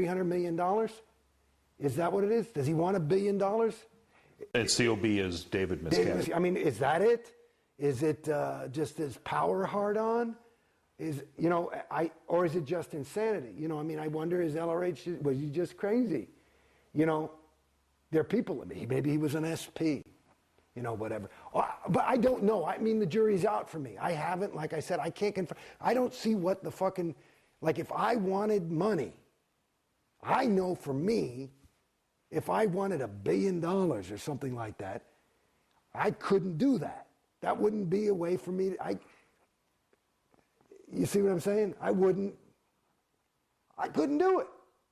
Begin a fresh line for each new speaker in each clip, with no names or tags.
$300 million? Is that what it is? Does he want $1 billion?
And COB is David Miscavige.
I mean, is that it? Is it just his power hard on? Or is it just insanity? I mean, I wonder, is LRH, was he just crazy? There are people, maybe he was an SP, whatever. But I don't know. I mean, the jury's out for me. I haven't, like I said, I can't confirm. I don't see what the fucking, like if I wanted money, I know for me, if I wanted $1 billion or something like that, I couldn't do that. That wouldn't be a way for me to, you see what I'm saying? I couldn't do it.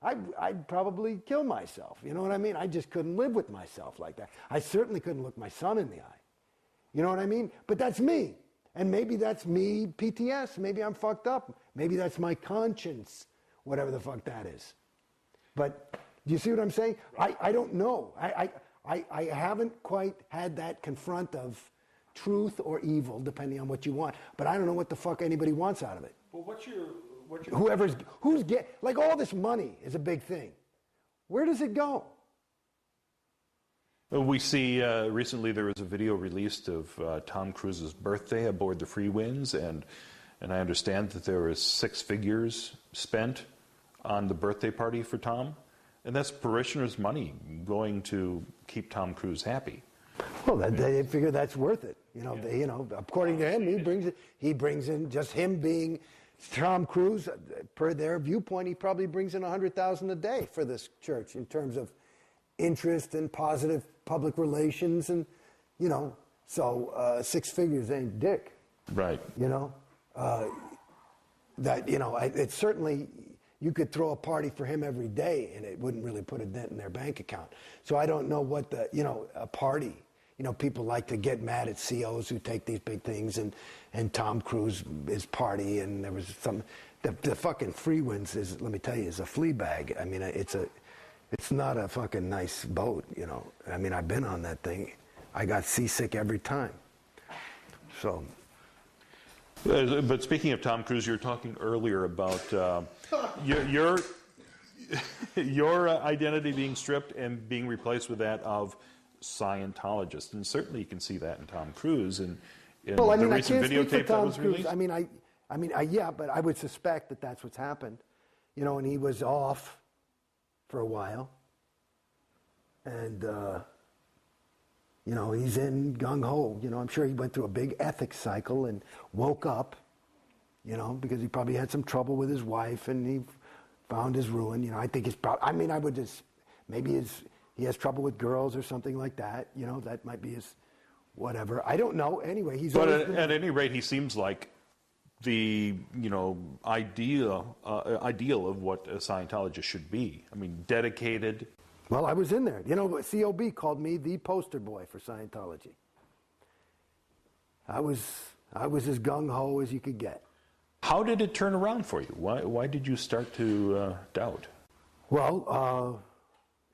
I'd probably kill myself. You know what I mean? I just couldn't live with myself like that. I certainly couldn't look my son in the eye. You know what I mean? But that's me. And maybe that's me, PTS. Maybe I'm fucked up. Maybe that's my conscience, whatever the fuck that is. But do you see what I'm saying? I don't know. I haven't quite had that confront of truth or evil, depending on what you want. But I don't know what the fuck anybody wants out of it.
Well,
who's like all this money is a big thing. Where does it go?
We see recently there was a video released of Tom Cruise's birthday aboard the Free Winds, and I understand that there was 6 figures spent on the birthday party for Tom, and that's parishioners' money going to keep Tom Cruise happy.
Well, they figure that's worth it. According to him, he brings in just him being Tom Cruise. Per their viewpoint, he probably brings in $100,000 a day for this church in terms of interest and positive public relations, and so 6 figures ain't dick.
Right.
It's certainly. You could throw a party for him every day and it wouldn't really put a dent in their bank account. So I don't know what a party, people like to get mad at COs who take these big things, and Tom Cruise is party, and there was the fucking Free Winds is, let me tell you, is a flea bag. I mean, it's not a fucking nice boat, I mean, I've been on that thing. I got seasick every time. So.
But speaking of Tom Cruise, you were talking earlier about your identity being stripped and being replaced with that of Scientologist, and certainly you can see that in Tom Cruise and in the recent videotape that was released.
Yeah, but I would suspect that that's what's happened, and he was off for a while, and he's in gung-ho. I'm sure he went through a big ethics cycle and woke up, because he probably had some trouble with his wife and he found his ruin. I think I would just, maybe he has trouble with girls or something like that. That might be his whatever. I don't know. Anyway, he's...
But at any rate, he seems like the, ideal of what a Scientologist should be. I mean, dedicated...
Well, I was in there. COB called me the poster boy for Scientology. I was as gung-ho as you could get.
How did it turn around for you? Why did you start to doubt?
Well,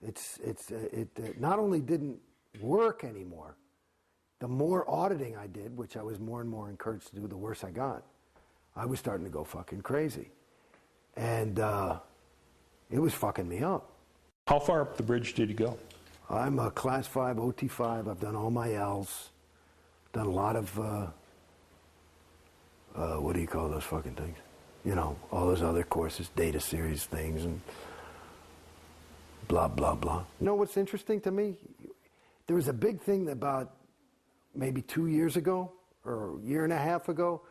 it not only didn't work anymore, the more auditing I did, which I was more and more encouraged to do, the worse I got. I was starting to go fucking crazy. And it was fucking me up.
How far up the bridge did you go?
I'm a Class 5, OT5. I've done all my L's. Done a lot of, what do you call those fucking things? All those other courses, data series things, and blah, blah, blah. What's interesting to me? There was a big thing about maybe 2 years ago, or a year and a half ago,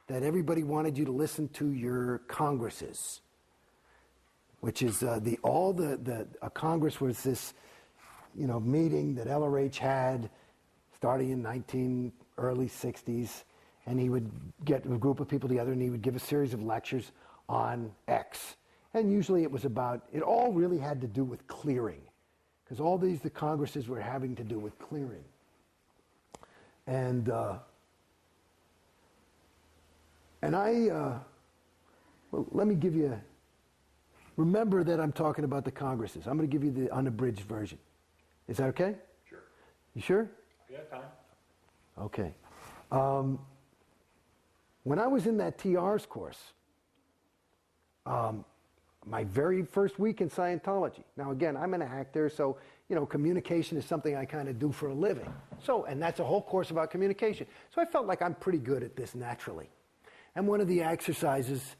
that everybody wanted you to listen to your congresses. Which is a Congress was this, meeting that LRH had starting in early 60s, and he would get a group of people together and he would give a series of lectures on X. And usually it all really had to do with clearing, because all the Congresses were having to do with clearing. And let me give you remember that I'm talking about the Congresses. I'm going to give you the unabridged version. Is that okay?
Sure.
You sure?
Yeah, time.
Okay. When I was in that TR's course, my very first week in Scientology. Now, again, I'm an actor, so, you know, communication is something I kind of do for a living. So, and that's a whole course about communication. So I felt like I'm pretty good at this naturally. And one of the exercises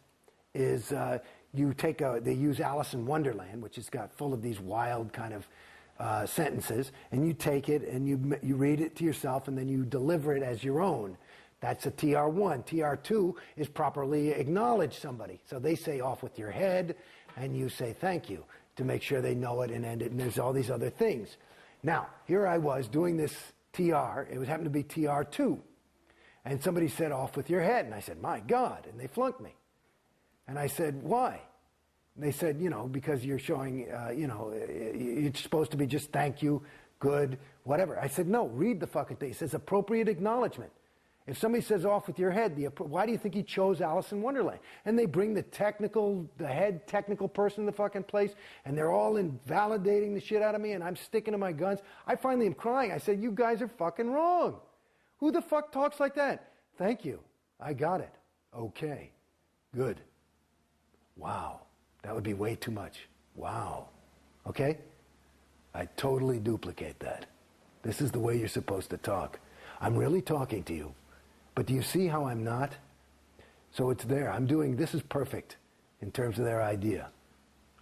is they use Alice in Wonderland, which has got full of these wild kind of sentences, and you take it and you read it to yourself and then you deliver it as your own. That's a TR1. TR2 is properly acknowledge somebody. So they say off with your head, and you say thank you to make sure they know it and end it, and there's all these other things. Now, here I was doing this TR. It happened to be TR2. And somebody said off with your head, and I said, my God, and they flunked me. And I said, why? And they said, you know, because you're showing, it's supposed to be just thank you, good, whatever. I said, no, read the fucking thing. It says appropriate acknowledgement. If somebody says off with your head, why do you think he chose Alice in Wonderland? And they bring the head technical person in the fucking place, and they're all invalidating the shit out of me, and I'm sticking to my guns. I finally am crying. I said, you guys are fucking wrong. Who the fuck talks like that? Thank you. I got it. Okay. Good. Wow. That would be way too much. Wow. Okay? I totally duplicate that. This is the way you're supposed to talk. I'm really talking to you. But do you see how I'm not? So it's there. This is perfect in terms of their idea.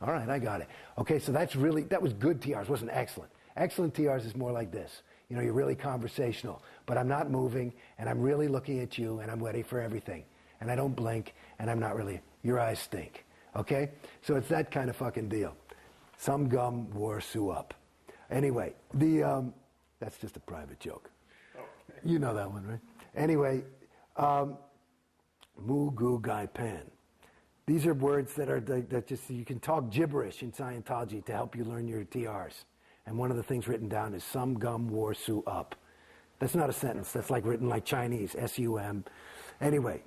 All right, I got it. Okay, so that was good TRs. It wasn't excellent. Excellent TRs is more like this. You know, you're really conversational, but I'm not moving, and I'm really looking at you, and I'm ready for everything. And I don't blink, and I'm not really, your eyes stink. Okay? So it's that kind of fucking deal. Some gum wore Sue up. Anyway, that's just a private joke. You know that one, right? Anyway, Mu Gu Gai Pan. These are words that just you can talk gibberish in Scientology to help you learn your TRs. And one of the things written down is some gum wore Sue up. That's not a sentence. That's like written like Chinese, S-U-M. Anyway,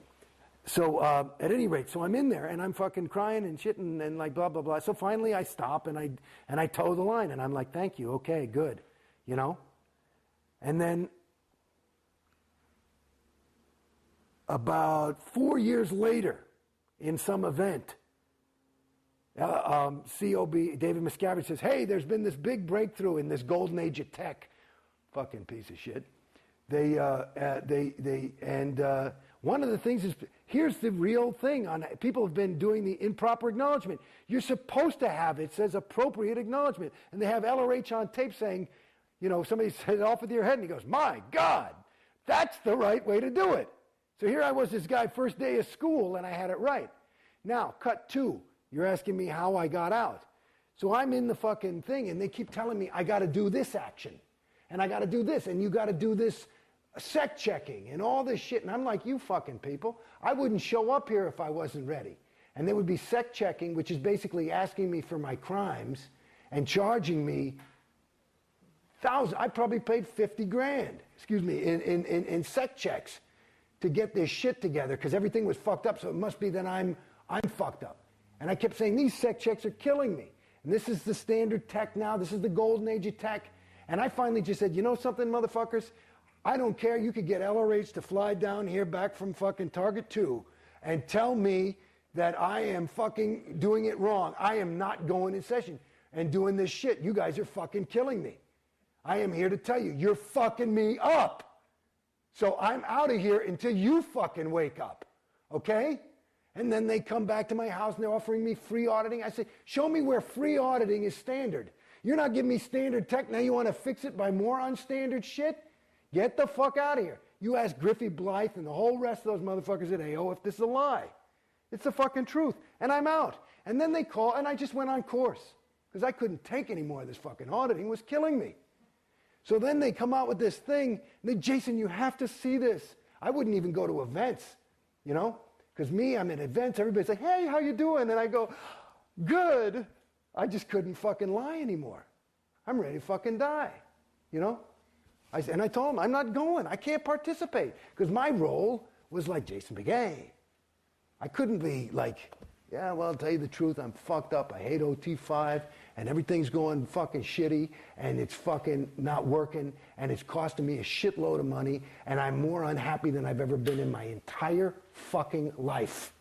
so at any rate, so I'm in there and I'm fucking crying and shit and like blah, blah, blah. So finally I stop and I toe the line and I'm like, thank you, okay, good, you know? And then about 4 years later, in some event, COB, David Miscavige says, hey, there's been this big breakthrough in this golden age of tech. Fucking piece of shit. One of the things is, here's the real thing. People have been doing the improper acknowledgement. You're supposed to have, it says appropriate acknowledgement. And they have LRH on tape saying, you know, somebody says off with your head and he goes, my God, that's the right way to do it. So here I was, this guy, first day of school, and I had it right. Now, cut two. You're asking me how I got out. So I'm in the fucking thing, and they keep telling me I got to do this action, and I got to do this, and you got to do this sec checking, and all this shit. And I'm like, you fucking people, I wouldn't show up here if I wasn't ready. And they would be sec checking, which is basically asking me for my crimes and charging me thousands. I probably paid 50 grand, in sec checks to get this shit together because everything was fucked up. So it must be that I'm fucked up. And I kept saying, these sec checks are killing me. And this is the standard tech now. This is the golden age of tech. And I finally just said, you know something, motherfuckers? I don't care. You could get LRH to fly down here back from fucking Target 2 and tell me that I am fucking doing it wrong. I am not going in session and doing this shit. You guys are fucking killing me. I am here to tell you, you're fucking me up. So I'm out of here until you fucking wake up. Okay? And then they come back to my house and they're offering me free auditing. I say, show me where free auditing is standard. You're not giving me standard tech. Now you want to fix it by more unstandard shit? Get the fuck out of here. You ask Griffey Blythe and the whole rest of those motherfuckers at AO if this is a lie. It's the fucking truth. And I'm out. And then they call, and I just went on course. Because I couldn't take any more of this fucking auditing. It was killing me. So then they come out with this thing. And they, Jason, you have to see this. I wouldn't even go to events, you know? Because me, I'm at events. Everybody's like, hey, how you doing? And I go, good. I just couldn't fucking lie anymore. I'm ready to fucking die, you know? And I told him, I'm not going. I can't participate. Because my role was like Jason Beghe. I couldn't be like, yeah, well, I'll tell you the truth. I'm fucked up. I hate OT5. And everything's going fucking shitty. And it's fucking not working. And it's costing me a shitload of money. And I'm more unhappy than I've ever been in my entire fucking life.